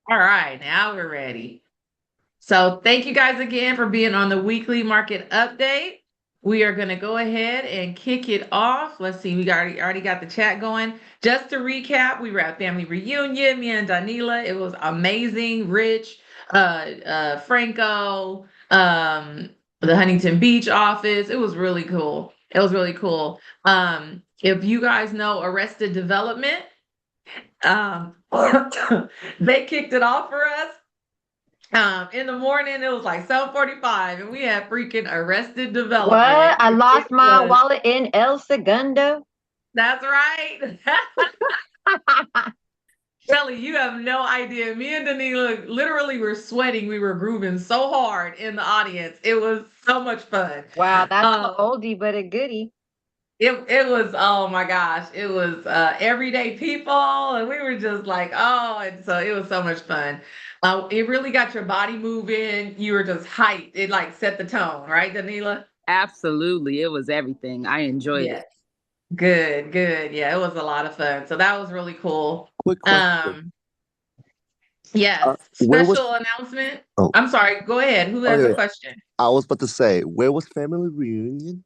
All right, now we're ready. So thank you guys again for being on the weekly market update. We are going to go ahead and kick it off. Let's see, we already got the chat going. Just to recap, we were at family reunion, me and Danila. It was amazing. Rich, Franco, the Huntington Beach office. It was really cool. It was really cool. If you guys know Arrested Development, um, they kicked it off for us. In the morning, it was like 7:45, and we had freaking Arrested What? Development. I It lost my was, wallet in El Segundo. that's right. Shelly, you have no idea. Me and Danila literally were sweating. We were grooving so hard in the audience. It was so much fun. Wow, that's an Um, oldie but a goodie. it was, oh my gosh, it was everyday people, and we were just like, oh, and so it was so much fun. It really got your body moving. You were just hyped. It like set the tone, right, Danila? Absolutely. It was everything. I enjoyed Yeah. it. Good, good. Yeah, it was a lot of fun. So that was really cool. Quick question. Um, yes, Where was? special announcement. Oh, I'm sorry, go ahead. Who has a okay. question? I was about to say, where was family reunion?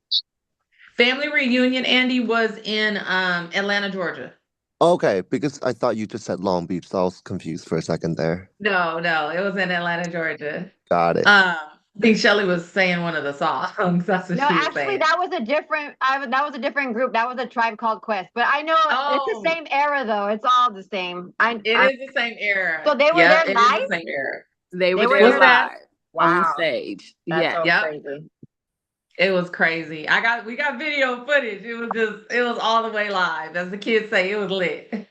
Family reunion, Andy, was in Atlanta, Georgia. Okay, because I thought you just said Long Beach, so I was confused for a second there. No, no, it was in Atlanta, Georgia. Got it. I think Shelly was saying one of the songs. That's what No, she was actually, saying. that was a different. That was a different group. That was a tribe called Quest. But I know it's the Oh, same era, though. It's all the same. it is the same era. So they were Yep, there it is the live. same era. They were They were there What's there. that? live on Wow, stage. that's Yes. so Yep. crazy. It was crazy. We got video footage. It was all the way live. As the kids say, it was lit.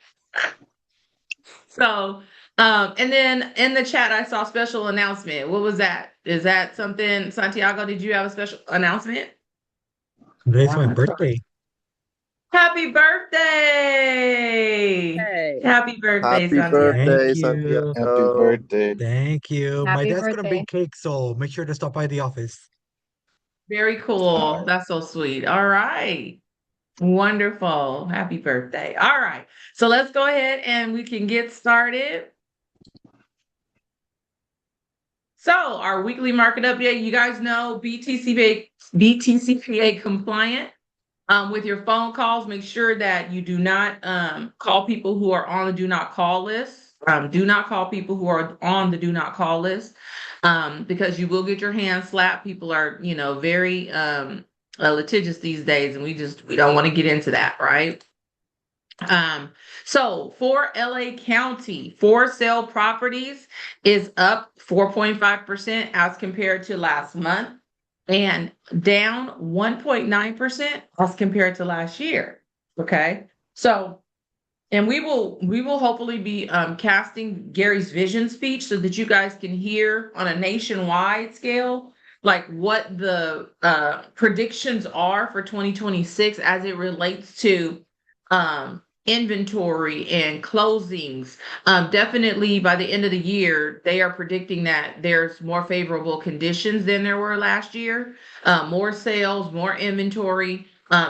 So, and then in the chat, I saw special announcement. What was that? Is that something, Santiago? Did you have a special announcement? Today's my birthday. Happy birthday! Hey. Happy birthday, Happy Santiago. Thank birthday, you. Happy Santiago. birthday. Thank you. My Happy dad's gonna birthday. bake cake, so make sure to stop by the office. Very All cool. right. That's so sweet. All right. Wonderful. Happy birthday. All right. So let's go ahead and we can get started. So our weekly market update, you guys know BTCPA compliant. With your phone calls, make sure that you do not call people who are on the do not call list. Do not call people who are on the do not call list because you will get your hand slapped. People are, very litigious these days, and we don't want to get into that, right? So for LA County, for sale properties is up 4.5% as compared to last month and down 1.9% as compared to last year. Okay. So, and we will hopefully be casting Gary's vision speech so that you guys can hear on a nationwide scale like what the predictions are for 2026 as it relates to inventory and closings. Definitely by the end of the year, they are predicting that there's more favorable conditions than there were last year, more sales, more inventory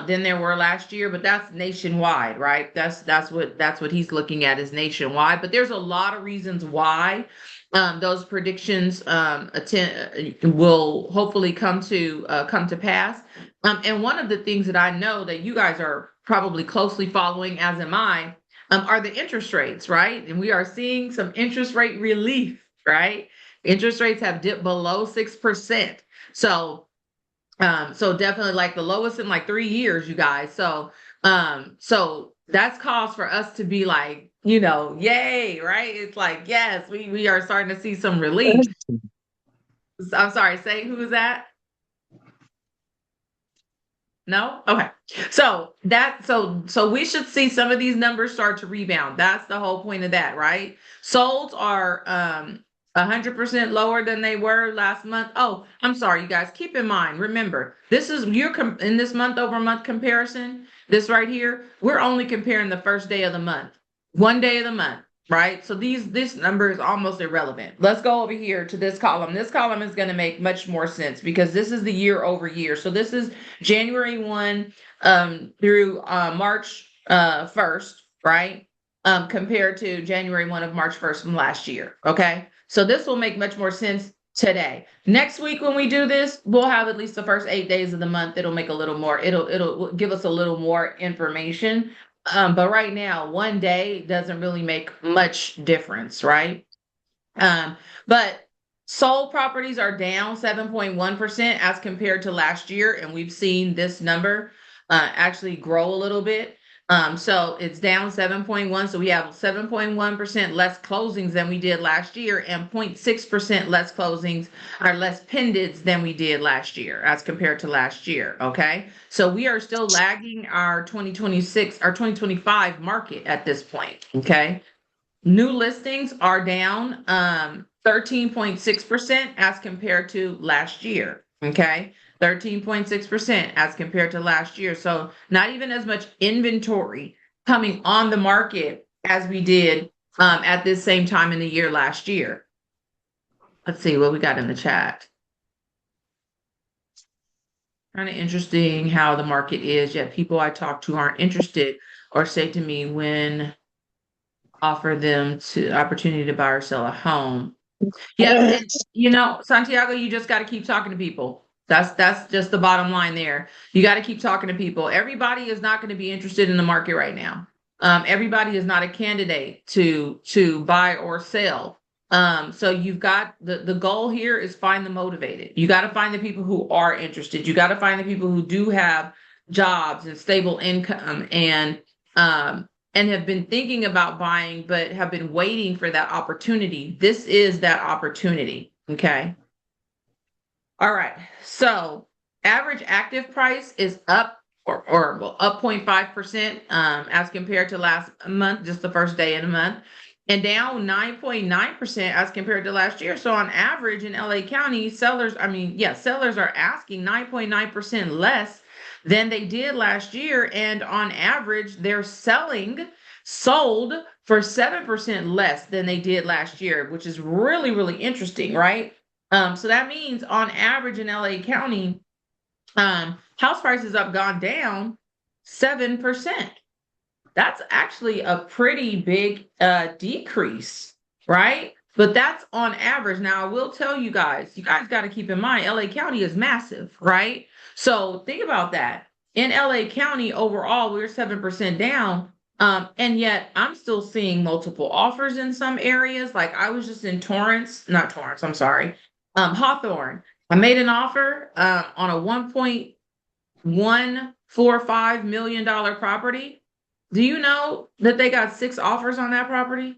than there were last year. But that's nationwide, right? That's what he's looking at is nationwide. But there's a lot of reasons why. Those predictions will hopefully come to pass. And one of the things that I know that you guys are probably closely following, as am I, are the interest rates, right? And we are seeing some interest rate relief, right? Interest rates have dipped below 6%. So definitely like the lowest in like 3 years, you guys. So that's cause for us to be like, yay, right? It's like, yes, we are starting to see some relief. I'm sorry, say who is that? No? Okay. So we should see some of these numbers start to rebound. That's the whole point of that, right? Solds are 100% lower than they were last month. Oh, I'm sorry, you guys. Keep in mind, remember, this is in this month over month comparison, this right here, we're only comparing the first day of the month. One day of the month. Right. So this number is almost irrelevant. Let's go over here to this column. This column is going to make much more sense because this is the year over year. So this is January 1 through March 1st, right? compared to January 1 of March 1st from last year. Okay. So this will make much more sense today. Next week, when we do this, we'll have at least the first 8 days of the month. It'll make a little more, it'll give us a little more information. But right now, one day doesn't really make much difference, right? But sold properties are down 7.1% as compared to last year, and we've seen this number actually grow a little bit. So it's down 7.1. So we have 7.1% less closings than we did last year, and 0.6% less closings or less pendants than we did last year as compared to last year. Okay. So we are still lagging our 2026, our 2025 market at this point. Okay. New listings are down 13.6% as compared to last year. Okay. 13.6% as compared to last year. So not even as much inventory coming on the market as we did at this same time in the year last year. Let's see what we got in the chat. Kind of interesting how the market is, yet people I talk to aren't interested or say to me when offer them to opportunity to buy or sell a home. Yeah, Santiago, you just got to keep talking to people. That's just the bottom line there. You got to keep talking to people. Everybody is not going to be interested in the market right now. Everybody is not a candidate to buy or sell. So you've got the goal here is find the motivated. You got to find the people who are interested. You got to find the people who do have jobs and stable income and have been thinking about buying, but have been waiting for that opportunity. This is that opportunity. Okay. All right. So average active price is up up 0.5% as compared to last month, just the first day in the month, and down 9.9% as compared to last year. So on average in LA County, sellers are asking 9.9% less than they did last year. And on average, they're sold for 7% less than they did last year, which is really, really interesting, right? So that means on average in LA County, house prices have gone down 7%. That's actually a pretty big decrease, right? But that's on average. Now, I will tell you guys got to keep in mind, LA County is massive, right? So think about that. In LA County overall, we're 7% down. And yet I'm still seeing multiple offers in some areas. Like I was just in Hawthorne. I made an offer on a $1.145 million property. Do you know that they got 6 offers on that property?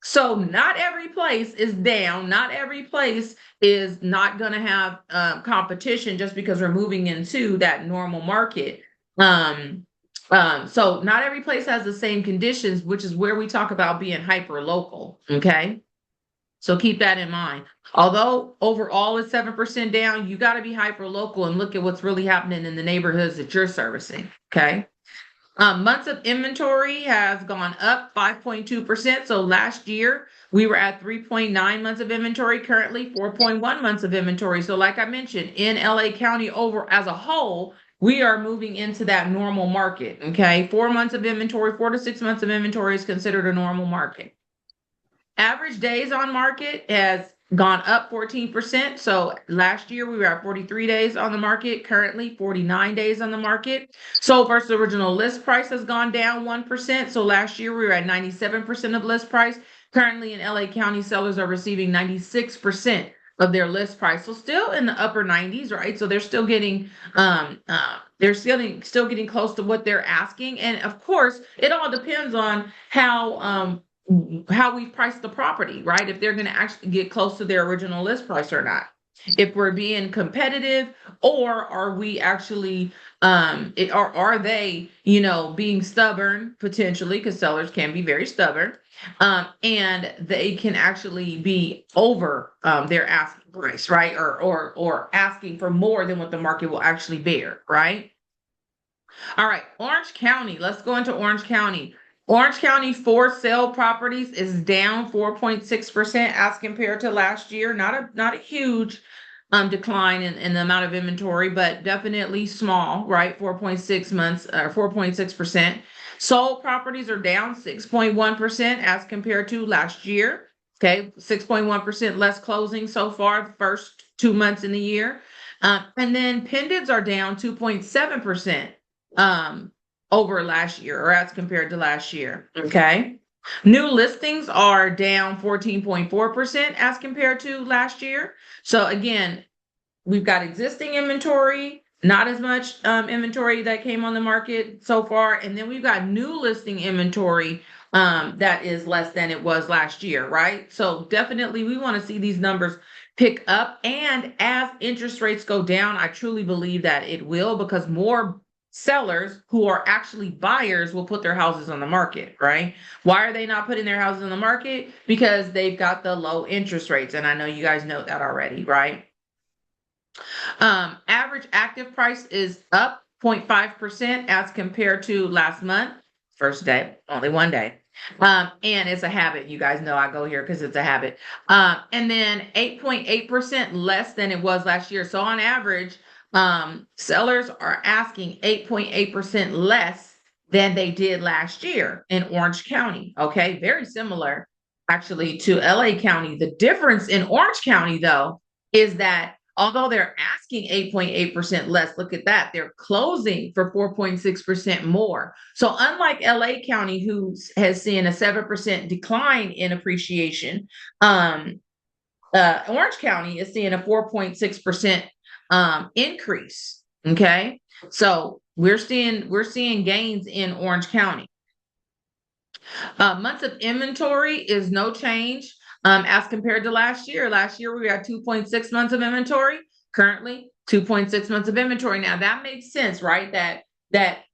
So not every place is down. Not every place is not going to have competition just because we're moving into that normal market. So not every place has the same conditions, which is where we talk about being hyper local. Okay. So keep that in mind. Although overall it's 7% down, you got to be hyper local and look at what's really happening in the neighborhoods that you're servicing. Okay. Months of inventory has gone up 5.2%. So last year we were at 3.9 months of inventory, currently 4.1 months of inventory. So like I mentioned, in LA County over as a whole, we are moving into that normal market. Okay. 4 months of inventory, 4 to 6 months of inventory is considered a normal market. Average days on market has gone up 14%. So last year we were at 43 days on the market, currently 49 days on the market. So versus original list price has gone down 1%. So last year we were at 97% of list price. Currently in LA County, sellers are receiving 96% of their list price. So still in the upper 90s, right? So they're still getting still getting close to what they're asking. And of course, it all depends on how we price the property, right? If they're going to actually get close to their original list price or not. If we're being competitive, or are we actually are they, being stubborn potentially, because sellers can be very stubborn, and they can actually be over their asking price, right? Or asking for more than what the market will actually bear, right? All right, Orange County. Let's go into Orange County. Orange County for sale properties is down 4.6% as compared to last year. Not a huge decline in the amount of inventory, but definitely small, right? 4.6 months or 4.6%. Sold properties are down 6.1% as compared to last year. Okay, 6.1% less closing so far, the first 2 months in the year. And then pendants are down 2.7% over last year or as compared to last year. Okay. New listings are down 14.4% as compared to last year. So again, we've got existing inventory, not as much inventory that came on the market so far. And then we've got new listing inventory that is less than it was last year, right? So definitely we want to see these numbers pick up. And as interest rates go down, I truly believe that it will, because more sellers who are actually buyers will put their houses on the market, right? Why are they not putting their houses on the market? Because they've got the low interest rates. And I know you guys know that already, right? Average active price is up 0.5% as compared to last month, first day, only one day. And it's a habit. You guys know I go here because it's a habit. And then 8.8% less than it was last year. So on average, sellers are asking 8.8% less than they did last year in Orange County. Okay, very similar actually to LA County. The difference in Orange County, though, is that although they're asking 8.8% less, look at that. They're closing for 4.6% more. So unlike LA County, who has seen a 7% decline in appreciation, Orange County is seeing a 4.6% increase. Okay. So we're seeing gains in Orange County. Months of inventory is no change as compared to last year. Last year, we had 2.6 months of inventory. Currently, 2.6 months of inventory. Now, that makes sense, right? That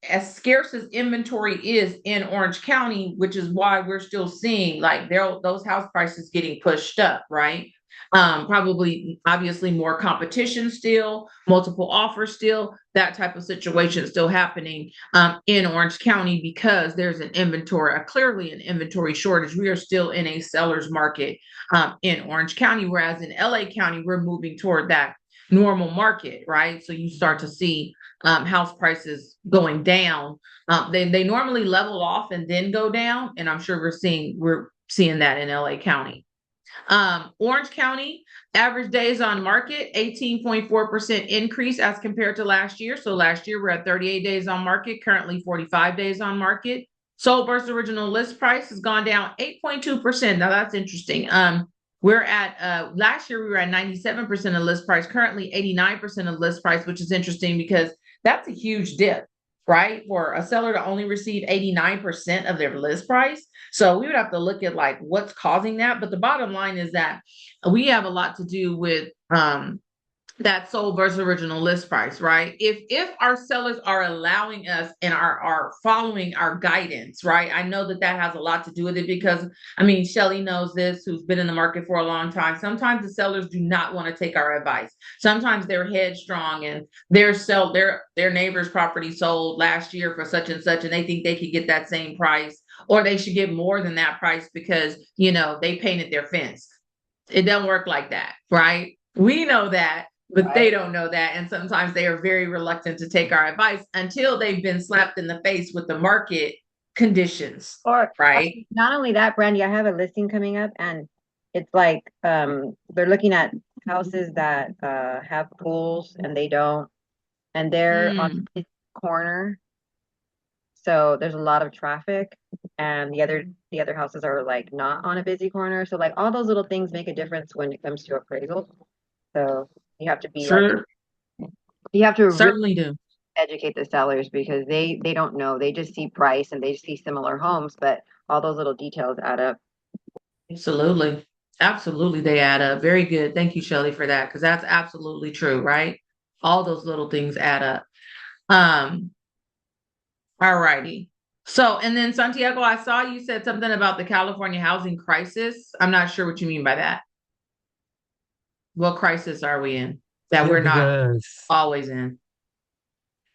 as scarce as inventory is in Orange County, which is why we're still seeing like those house prices getting pushed up, right? Probably, obviously, more competition still, multiple offers still, that type of situation still happening in Orange County because there's clearly an inventory shortage. We are still in a seller's market in Orange County, whereas in LA County, we're moving toward that normal market, right? So you start to see house prices going down. They normally level off and then go down, and I'm sure we're seeing that in LA County. Orange County, average days on market, 18.4% increase as compared to last year. So last year we're at 38 days on market, currently 45 days on market. Sold versus original list price has gone down 8.2%. Now that's interesting. We're at last year we were at 97% of list price, currently 89% of list price, which is interesting because that's a huge dip, right? For a seller to only receive 89% of their list price. So we would have to look at like what's causing that. But the bottom line is that we have a lot to do with that sold versus original list price, right? If our sellers are allowing us and are following our guidance, right? I know that has a lot to do with it because I mean, Shelly knows this, who's been in the market for a long time. Sometimes the sellers do not want to take our advice. Sometimes they're headstrong and their neighbor's property sold last year for such and such, and they think they could get that same price, or they should get more than that price because they painted their fence. It doesn't work like that, right? We know that. But they don't know that. And sometimes they are very reluctant to take our advice until they've been slapped in the face with the market conditions. Right. Not only that, Brandy, I have a listing coming up and it's like they're looking at houses that have pools and they don't. And they're on the corner. So there's a lot of traffic. And the other houses are like not on a busy corner. So like all those little things make a difference when it comes to appraisal. So you have to be you have to certainly do educate the sellers because they don't know. They just see price and they see similar homes, but all those little details add up. Absolutely. Absolutely, they add up. Very good. Thank you, Shelly, for that, because that's absolutely true, right? All those little things add up. All righty. So, and then Santiago, I saw you said something about the California housing crisis. I'm not sure what you mean by that. What crisis are we in that we're not always in?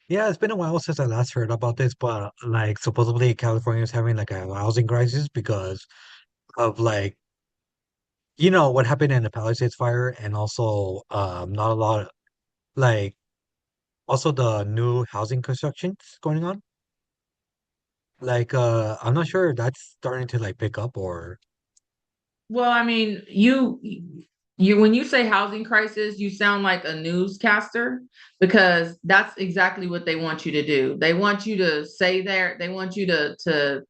Yeah, it's been a while since I last heard about this, but like supposedly California is having like a housing crisis because of like what happened in the Palisades fire and also not a lot like also the new housing constructions going on. Like, I'm not sure if that's starting to like pick up or Well, I mean, when you say housing crisis, you sound like a newscaster because that's exactly what they want you to do. They want you to say there, they want you to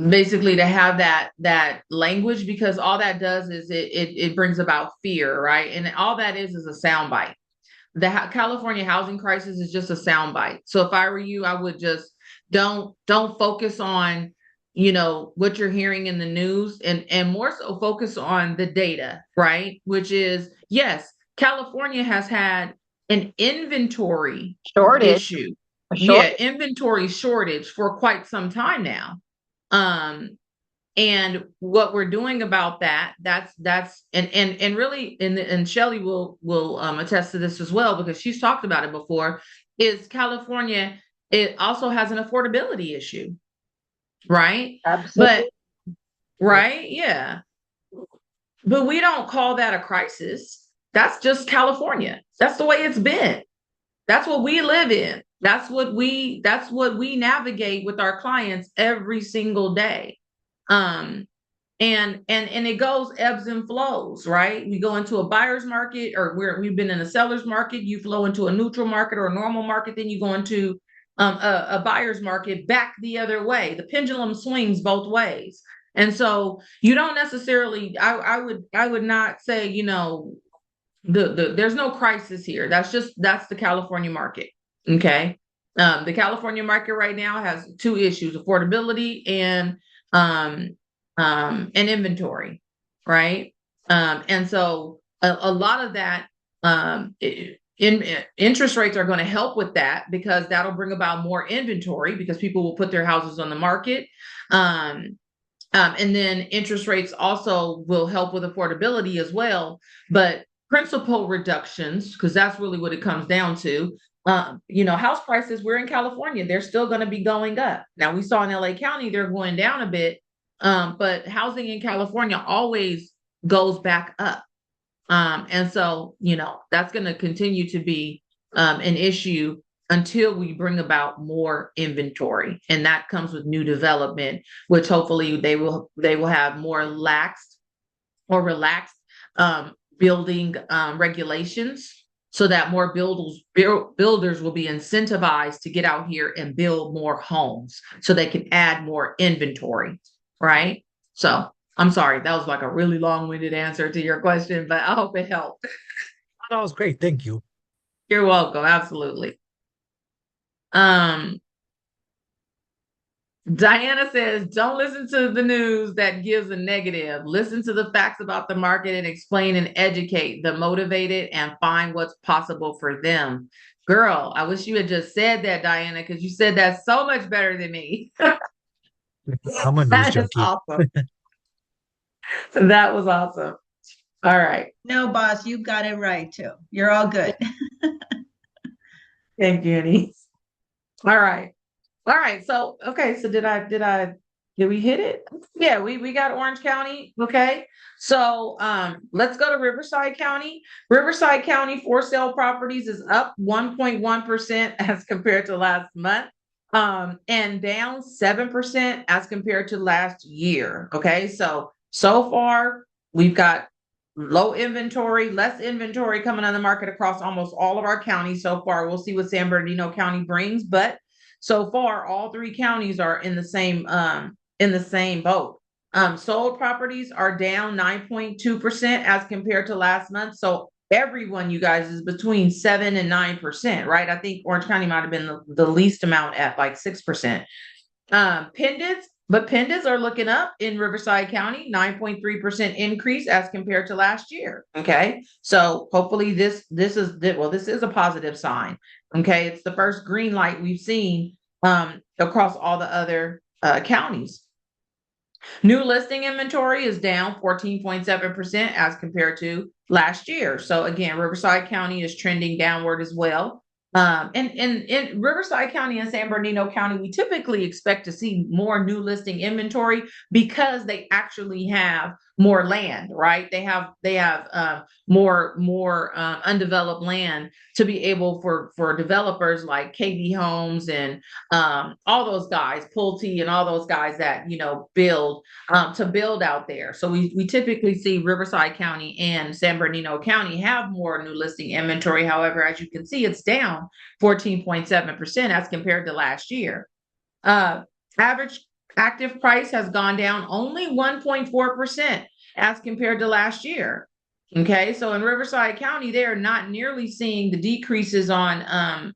basically to have that language because all that does is it brings about fear, right? And all that is a soundbite. The California housing crisis is just a soundbite. So if I were you, I would just don't focus on what you're hearing in the news and more so focus on the data, right? Which is yes, California has had an inventory Shortage, issue. a Yeah, shortage. inventory shortage for quite some time now. Um, and what we're doing about that's and really and Shelley will attest to this as well because she's talked about it before, is California, it also has an affordability issue, right? But Absolutely. right, yeah. But we don't call that a crisis. That's just California. That's the way it's been. That's what we live in. That's what we navigate with our clients every single day. Um, and it goes ebbs and flows, right? We go into a buyer's market or we've been in a seller's market, you flow into a neutral market or a normal market, then you go into a buyer's market back the other way. The pendulum swings both ways. And so you don't necessarily, I would not say, there's no crisis here. That's the California market. Okay. The California market right now has two issues: affordability um and inventory, right? And so a lot of that interest rates are going to help with that because that'll bring about more inventory because people will put their houses on the market. Um, and then interest rates also will help with affordability as well. But principal reductions, because that's really what it comes down to. House prices, we're in California, they're still going to be going up. Now, we saw in LA County, they're going down a bit, but housing in California always goes back up. And so, that's going to continue to be an issue until we bring about more inventory. And that comes with new development, which hopefully they will have more laxed or relaxed building regulations so that more builders will be incentivized to get out here and build more homes so they can add more inventory, right? So I'm sorry, that was like a really long-winded answer to your question, but I hope it helped. that was great. Thank you. You're welcome. Absolutely. Um, Diana says, don't listen to the news that gives a negative. Listen to the facts about the market and explain and educate the motivated and find what's possible for them. Girl, I wish you had just said that, Diana, because you said that so much better than me. I'm a news That is junkie. awesome. That was awesome. All right. No, boss, you got it right too. You're all good. Thank you, Annie. All right. All right. So, okay. So did we hit it? Yeah, we got Orange County. Okay. So, let's go to Riverside County. Riverside County for sale properties is up 1.1% as compared to last month. And down 7% as compared to last year. Okay. So far we've got less inventory coming on the market across almost all of our counties so far. We'll see what San Bernardino County brings, but so far all three counties are in the same boat. Sold properties are down 9.2% as compared to last month. So everyone, you guys, is between 7 and 9%, right? I think Orange County might have been the least amount at like 6%. Pendants are looking up in Riverside County, 9.3% increase as compared to last year. Okay. So hopefully this is a positive sign. Okay. It's the first green light we've seen across all the other counties. New listing inventory is down 14.7% as compared to last year. So again, Riverside County is trending downward as well. And in Riverside County and San Bernardino County, we typically expect to see more new listing inventory because they actually have more land, right? They have more undeveloped land to be able for developers like KB Homes and all those guys, Pulte and all those guys that build to build out there. So we typically see Riverside County and San Bernardino County have more new listing inventory. However, as you can see, it's down 14.7% as compared to last year. Average active price has gone down only 1.4% as compared to last year. Okay, so in Riverside County, they are not nearly seeing the decreases on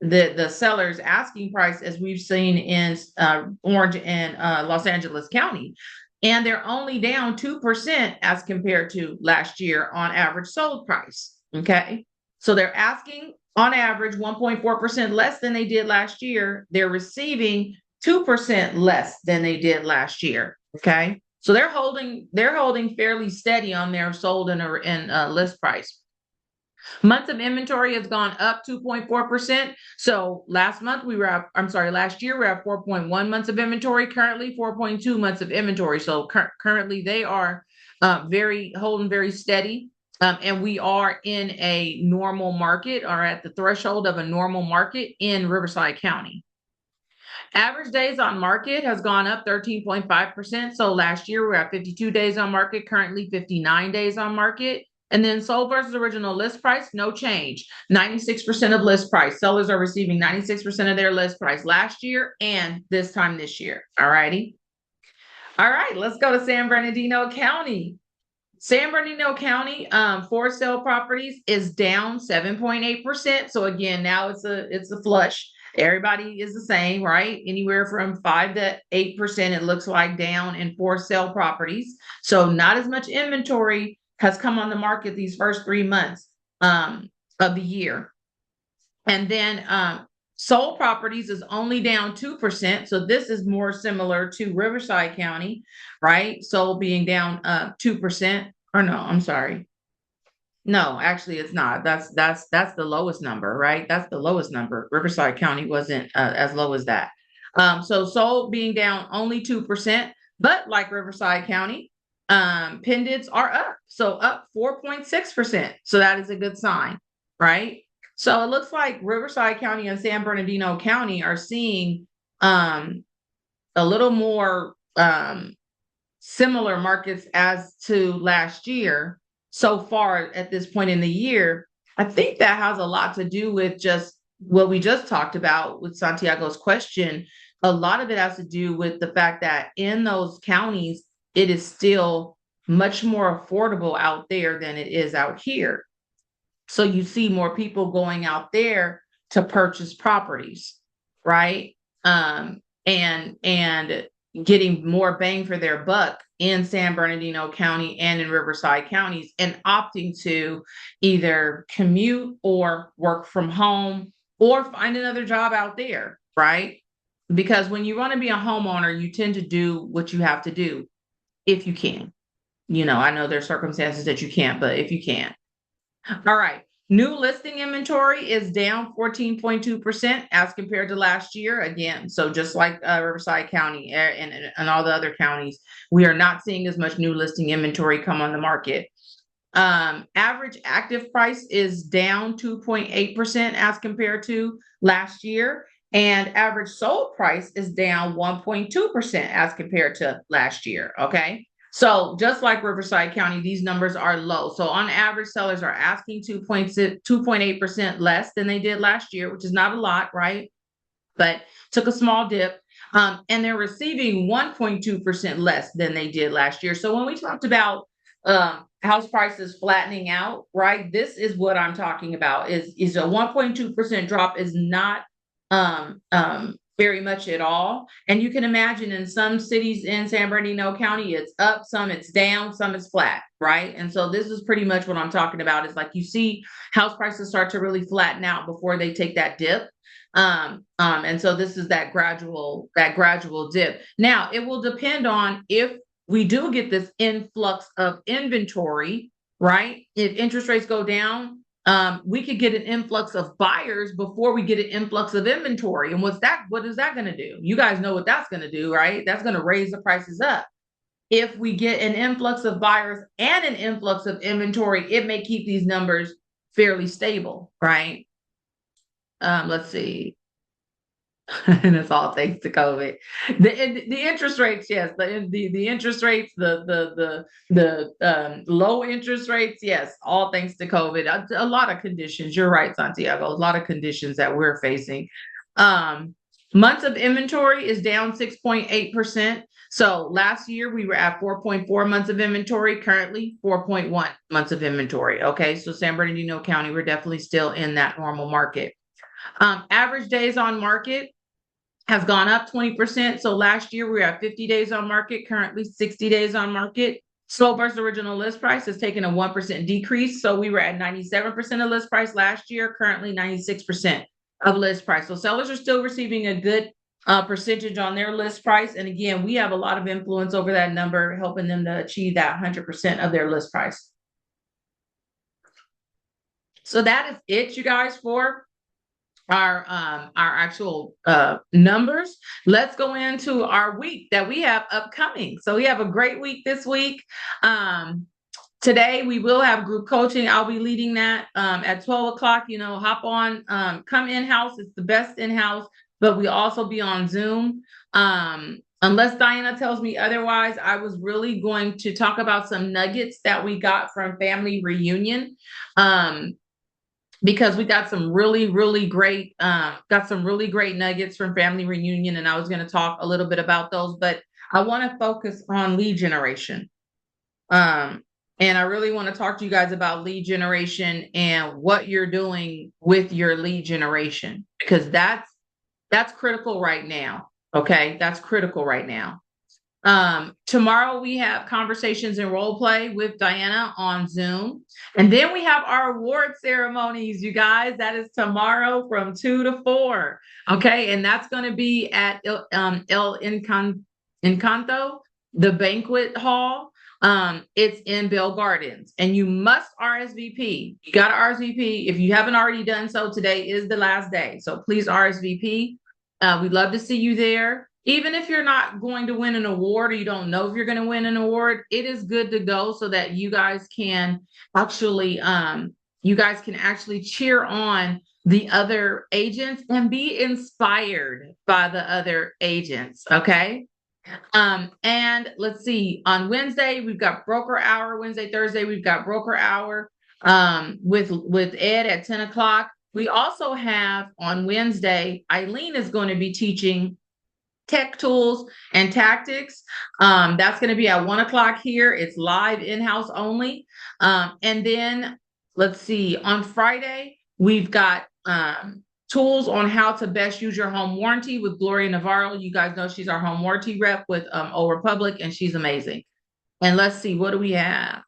the seller's asking price as we've seen in Orange and Los Angeles County. And they're only down 2% as compared to last year on average sold price. Okay, so they're asking on average 1.4% less than they did last year. They're receiving 2% less than they did last year. Okay, so they're holding fairly steady on their sold and list price. Months of inventory has gone up 2.4%. So last year we were at 4.1 months of inventory, currently 4.2 months of inventory. So currently they are holding very steady. And we are in a normal market, or at the threshold of a normal market in Riverside County. Average days on market has gone up 13.5%. So last year we were at 52 days on market, currently 59 days on market. And then sold versus original list price, no change. 96% of list price. Sellers are receiving 96% of their list price last year and this time this year. All righty. All right, let's go to San Bernardino County. San Bernardino County for sale properties is down 7.8%. So again, now it's a flush. Everybody is the same, right? Anywhere from 5 to 8%, it looks like, down in for sale properties. So not as much inventory has come on the market these first 3 months of the year. And then sold properties is only down 2%. So this is more similar to Riverside County, right? Sold being down 2%. Or no, I'm sorry. No, actually it's not. That's the lowest number, right? That's the lowest number. Riverside County wasn't as low as that. So sold being down only 2%, but like Riverside County, pendants are up. So up 4.6%. So that is a good sign, right? So it looks like Riverside County and San Bernardino County are seeing a little more similar markets as to last year so far at this point in the year. I think that has a lot to do with just what we just talked about with Santiago's question. A lot of it has to do with the fact that in those counties, it is still much more affordable out there than it is out here. So you see more people going out there to purchase properties, right? And getting more bang for their buck in San Bernardino County and in Riverside counties, and opting to either commute or work from home or find another job out there, right? Because when you want to be a homeowner, you tend to do what you have to do if you can. I know there's circumstances that you can't, but if you can. All right. New listing inventory is down 14.2% as compared to last year. Again, so just like Riverside County and all the other counties, we are not seeing as much new listing inventory come on the market. Average active price is down 2.8% as compared to last year. And average sold price is down 1.2% as compared to last year. Okay. So just like Riverside County, these numbers are low. So on average, sellers are asking 2.8% less than they did last year, which is not a lot, right? But took a small dip. And they're receiving 1.2% less than they did last year. So when we talked about house prices flattening out, right? This is what I'm talking about. Is a 1.2% drop is not very much at all. And you can imagine in some cities in San Bernardino County, it's up, some it's down, some it's flat, right? And so this is pretty much what I'm talking about. Is like you see house prices start to really flatten out before they take that dip. And so this is that gradual dip. Now it will depend on if we do get this influx of inventory, right? If interest rates go down, we could get an influx of buyers before we get an influx of inventory. And what is that going to do? You guys know what that's going to do, right? That's going to raise the prices up. if we get an influx of buyers and an influx of inventory, it may keep these numbers fairly stable, right? Let's see. And it's all thanks to COVID. The interest rates, yes, the interest rates, the low interest rates, yes, all thanks to COVID. A lot of conditions. You're right, Santiago. A lot of conditions that we're facing. Months of inventory is down 6.8%. So last year we were at 4.4 months of inventory. Currently 4.1 months of inventory. Okay, so San Bernardino County, we're definitely still in that normal market. Average days on market has gone up 20%. So last year we were at 50 days on market, currently 60 days on market. Sold versus original list price has taken a 1% decrease. So we were at 97% of list price last year, currently 96% of list price. So sellers are still receiving a good percentage on their list price. And again, we have a lot of influence over that number, helping them to achieve that 100% of their list price. So that is it, you guys, for our actual numbers. Let's go into our week that we have upcoming. So we have a great week this week. Today we will have group coaching. I'll be leading that at 12 o'clock. Hop on, come in-house. It's the best in-house, but we also be on Zoom. Unless Diana tells me otherwise, I was really going to talk about some nuggets that we got from family reunion. Because we got some really great nuggets from family reunion, and I was going to talk a little bit about those, but I want to focus on lead generation. And I really want to talk to you guys about lead generation and what you're doing with your lead generation, because that's critical right now. Okay, that's critical right now. Tomorrow we have conversations and role play with Diana on Zoom. And then we have our award ceremonies, you guys. That is tomorrow from 2 to 4. Okay. And that's going to be at El Encanto, the banquet hall. It's in Bell Gardens, and you must RSVP. You got to RSVP. If you haven't already done so, today is the last day. So please RSVP. We'd love to see you there. Even if you're not going to win an award, or you don't know if you're going to win an award, it is good to go so that you guys can actually cheer on the other agents and be inspired by the other agents. Okay. And let's see, on Wednesday, we've got broker hour. Wednesday, Thursday, we've got broker hour with Ed at 10 o'clock. We also have on Wednesday, Eileen is going to be teaching tech tools and tactics. That's going to be at 1 o'clock here. It's live in-house only. And then let's see, on Friday, we've got tools on how to best use your home warranty with Gloria Navarro. You guys know she's our home warranty rep with Old Republic, and she's amazing. And let's see, what do we have?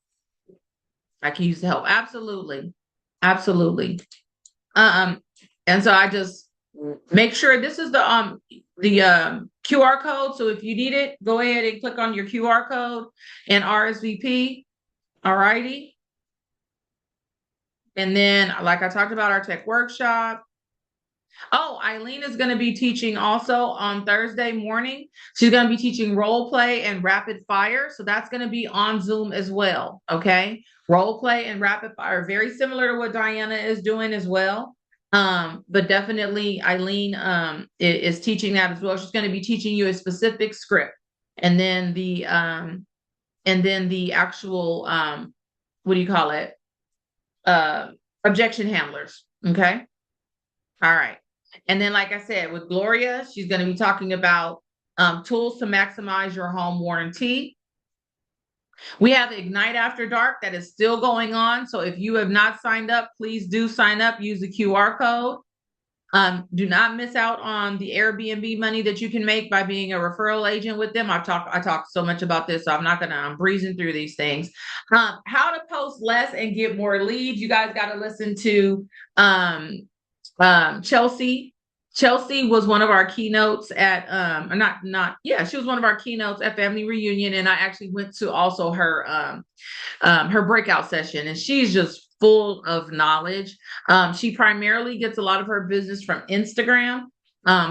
I can use the help. Absolutely. And so I just make sure this is the QR code. So if you need it, go ahead and click on your QR code and RSVP. All righty. And then, like I talked about, our tech workshop. Oh, Eileen is going to be teaching also on Thursday morning. She's going to be teaching role play and rapid fire. So that's going to be on Zoom as well. Okay. Role play and rapid fire, very similar to what Diana is doing as well. But definitely Eileen is teaching that as well. She's going to be teaching you a specific script, and then the actual what do you call it? Objection handlers. Okay. All right. And then, like I said, with Gloria, she's going to be talking about tools to maximize your home warranty. We have Ignite After Dark that is still going on. So if you have not signed up, please do sign up. Use the QR code. Do not miss out on the Airbnb money that you can make by being a referral agent with them. I talk so much about this, so I'm breezing through these things. How to post less and get more leads. You guys got to listen to Chelsea. Chelsea was one of our keynotes at she was one of our keynotes at Family Reunion, and I actually went to also her breakout session, and she's just full of knowledge. She primarily gets a lot of her business from Instagram.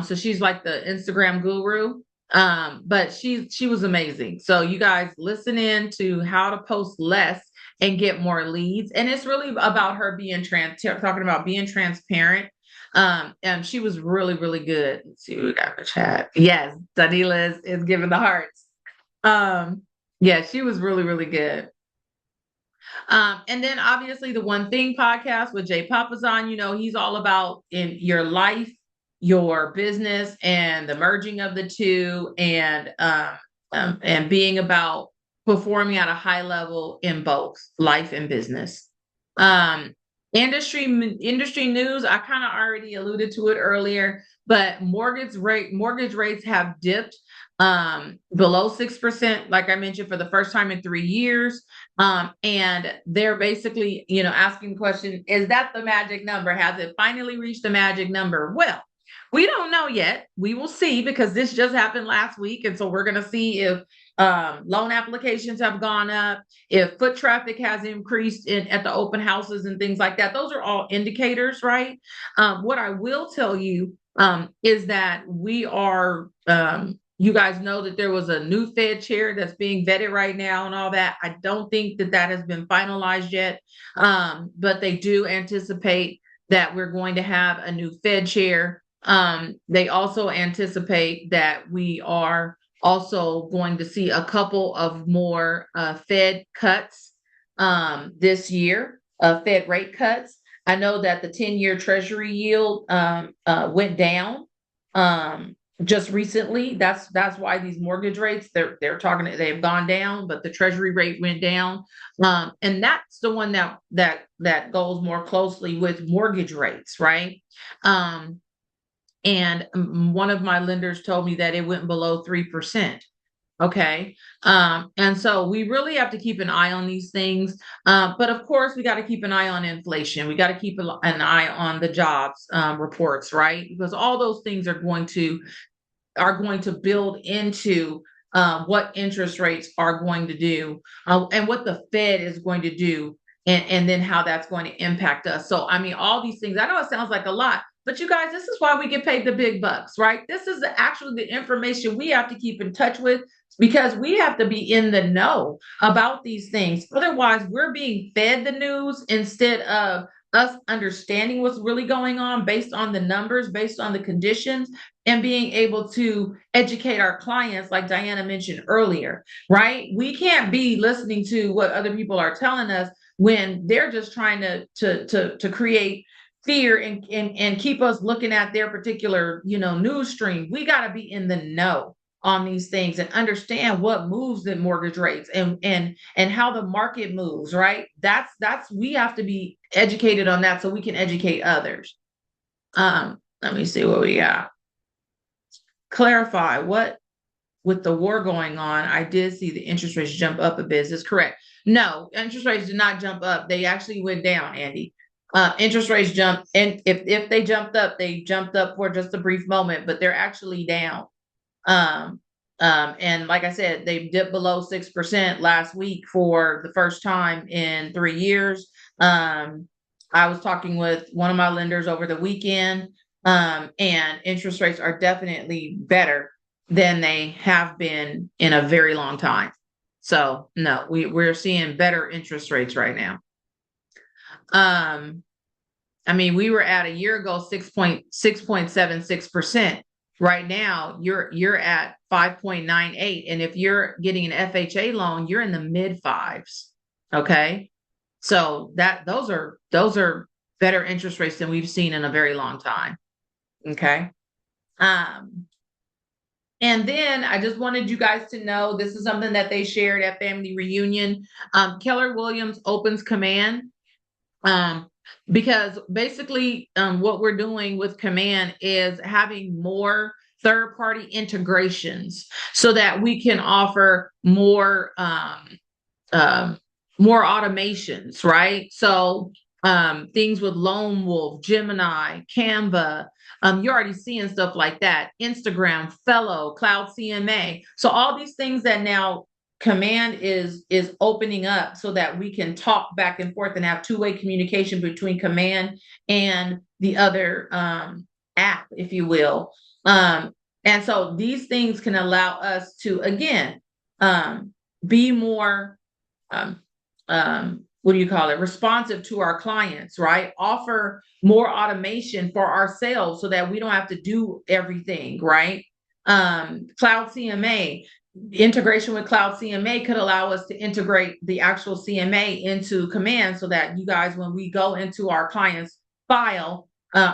So she's like the Instagram guru. But she was amazing. So you guys listen in to how to post less and get more leads. And it's really about her being talking about being transparent. And she was really, really good. Let's see, we got the chat. Yes, Danila is giving the hearts. Yeah, she was really, really good. And then obviously the One Thing podcast with Jay Papazon, he's all about in your life, your business, and the merging of the two, and being about performing at a high level in both life and business. Um, industry news, I kind of already alluded to it earlier, but mortgage rates have dipped below 6%, like I mentioned, for the first time in 3 years. And they're basically, asking the question, is that the magic number? Has it finally reached the magic number? Well, we don't know yet. We will see, because this just happened last week. And so we're going to see if loan applications have gone up, if foot traffic has increased at the open houses and things like that. Those are all indicators, right? What I will tell you is that we are, you guys know that there was a new Fed chair that's being vetted right now and all that. I don't think that has been finalized yet, but they do anticipate that we're going to have a new Fed chair. They also anticipate that we are also going to see a couple of more Fed cuts this year, Fed rate cuts. I know that the 10-year Treasury yield went down just recently. That's why these mortgage rates, they're talking, they've gone down, but the Treasury rate went down. And that's the one that goes more closely with mortgage rates, right? And one of my lenders told me that it went below 3%. Okay. And so we really have to keep an eye on these things. But of course, we got to keep an eye on inflation. We got to keep an eye on the jobs reports, right? Because all those things are going to build into what interest rates are going to do, and what the Fed is going to do, and then how that's going to impact us. So, I mean, all these things, I know it sounds like a lot, but you guys, this is why we get paid the big bucks, right? This is actually the information we have to keep in touch with, because we have to be in the know about these things. Otherwise, we're being fed the news instead of us understanding what's really going on based on the numbers, based on the conditions, and being able to educate our clients, like Diana mentioned earlier, right? We can't be listening to what other people are telling us when they're just trying to create fear and keep us looking at their particular, news stream. We got to be in the know on these things and understand what moves in mortgage rates and how the market moves, right? That's we have to be educated on that so we can educate others. Let me see what we got. Clarify what, with the war going on, I did see the interest rates jump up a bit. Is this correct? No, interest rates did not jump up. They actually went down, Andy. Interest rates jumped, and if they jumped up, they jumped up for just a brief moment, but they're actually down. And like I said, they dipped below 6% last week for the first time in 3 years. I was talking with one of my lenders over the weekend, and interest rates are definitely better than they have been in a very long time. So no, we're seeing better interest rates right now. I mean, we were at a year ago 6.76%. Right now, you're at 5.98, and if you're getting an FHA loan, you're in the mid fives. Okay, so those are better interest rates than we've seen in a very long time. Okay. And then I just wanted you guys to know, this is something that they shared at Family Reunion. Keller Williams opens Command. Because basically what we're doing with Command is having more third-party integrations so that we can offer more automations, right? So things with Lone Wolf, Gemini, Canva, you're already seeing stuff like that. Instagram, Fellow, Cloud CMA. So all these things that now Command is opening up so that we can talk back and forth and have two-way communication between Command and the other app, if you will. And And so these things can allow us to, again, be more, what do you call it? Responsive to our clients, right? Offer more automation for ourselves so that we don't have to do everything, right? Cloud CMA, integration with Cloud CMA could allow us to integrate the actual CMA into Command so that you guys, when we go into our client's file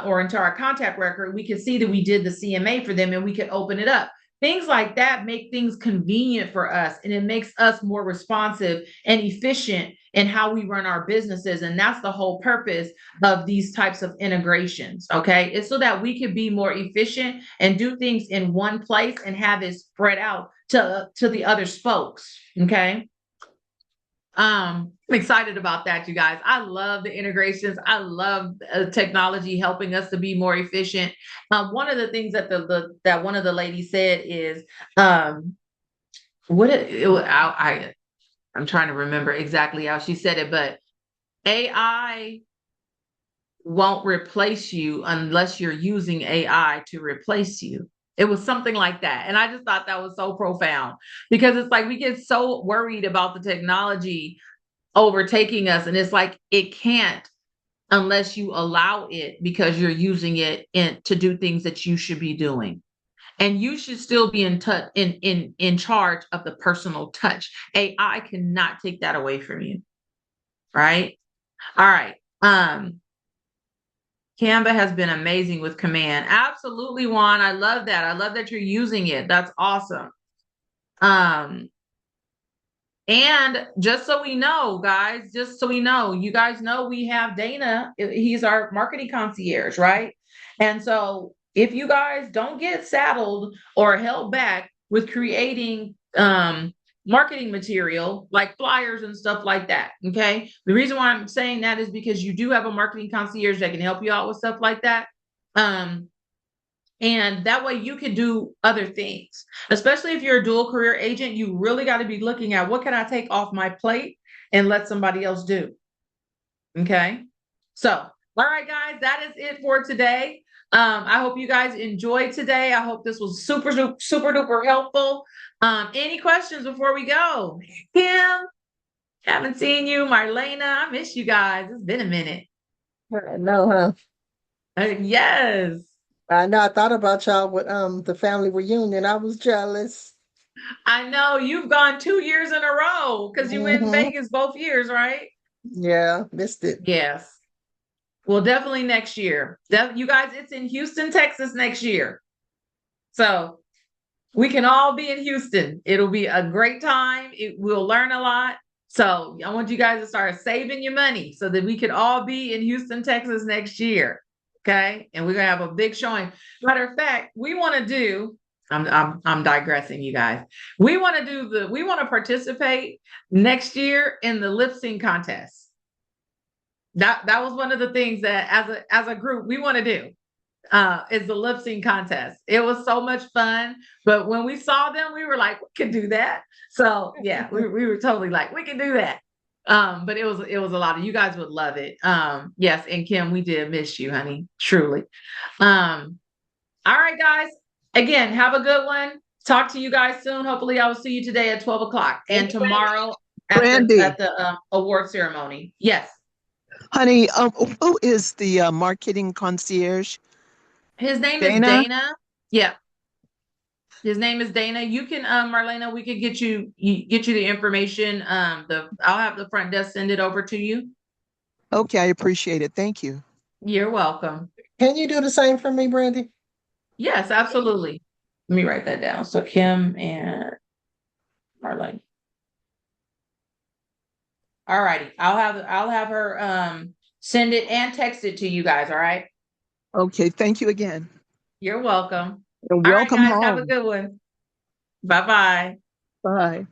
or into our contact record, we can see that we did the CMA for them and we can open it up. Things like that make things convenient for us, and it makes us more responsive and efficient in how we run our businesses. And that's the whole purpose of these types of integrations. Okay. It's so that we can be more efficient and do things in one place and have it spread out to the other spokes. Okay. I'm excited about that, you guys. I love the integrations. I love technology helping us to be more efficient. One of the things that that one of the ladies said is, I'm trying to remember exactly how she said it, but AI won't replace you unless you're using AI to replace you. It was something like that. And I just thought that was so profound, because it's like we get so worried about the technology overtaking us. And it's like, it can't unless you allow it, because you're using it to do things that you should be doing. And you should still be in charge of the personal touch. AI cannot take that away from you. Right? All right. Canva has been amazing with Command. Absolutely, Juan. I love that. I love that you're using it. That's awesome. And just so we know, guys, you guys know we have Dana. He's our marketing concierge, right? And so if you guys don't get saddled or held back with creating marketing material like flyers and stuff like that, okay? The reason why I'm saying that is because you do have a marketing concierge that can help you out with stuff like that. And that way you can do other things, especially if you're a dual career agent. You really got to be looking at, what can I take off my plate and let somebody else do? Okay. So, all right, guys, that is it for today. I hope you guys enjoyed today. I hope this was super duper helpful. Any questions before we go? Kim, haven't seen you. Marlena, I miss you guys. It's been a minute. I know, huh? Yes. I know. I thought about y'all with the family reunion. I was jealous. I know you've gone 2 years in a row because you were in Vegas both years, right? Yeah, missed it. Yes. Well, definitely next year. You guys, it's in Houston, Texas next year. So we can all be in Houston. It'll be a great time. We'll learn a lot. So I want you guys to start saving your money so that we can all be in Houston, Texas next year. Okay. And we're going to have a big showing. Matter of fact, we want to do, I'm digressing, you guys. We want to participate next year in the lip sync contest. That was one of the things that as a group we want to do, is the lip sync contest. It was so much fun. But when we saw them, we were like, we can do that. So yeah, we were totally like, we can do that. But it was a lot of, you guys would love it. Yes, and Kim, we did miss you, honey. Truly. All right, guys. Again, have a good one. Talk to you guys soon. Hopefully I will see you today at 12 o'clock and tomorrow at the award ceremony. Yes. Honey, who is the marketing concierge? His name is Dana. Yeah. His name is Dana. You can, Marlena, we could get you the information. I'll have the front desk send it over to you. Okay, I appreciate it. Thank you. You're welcome. Can you do the same for me, Brandy? Yes, absolutely. Let me write that down. So Kim and Marlene. All righty. I'll have her send it and text it to you guys. All right. Okay, thank you again. You're welcome. And All right, welcome guys, home. have a good one. Bye-bye. Bye.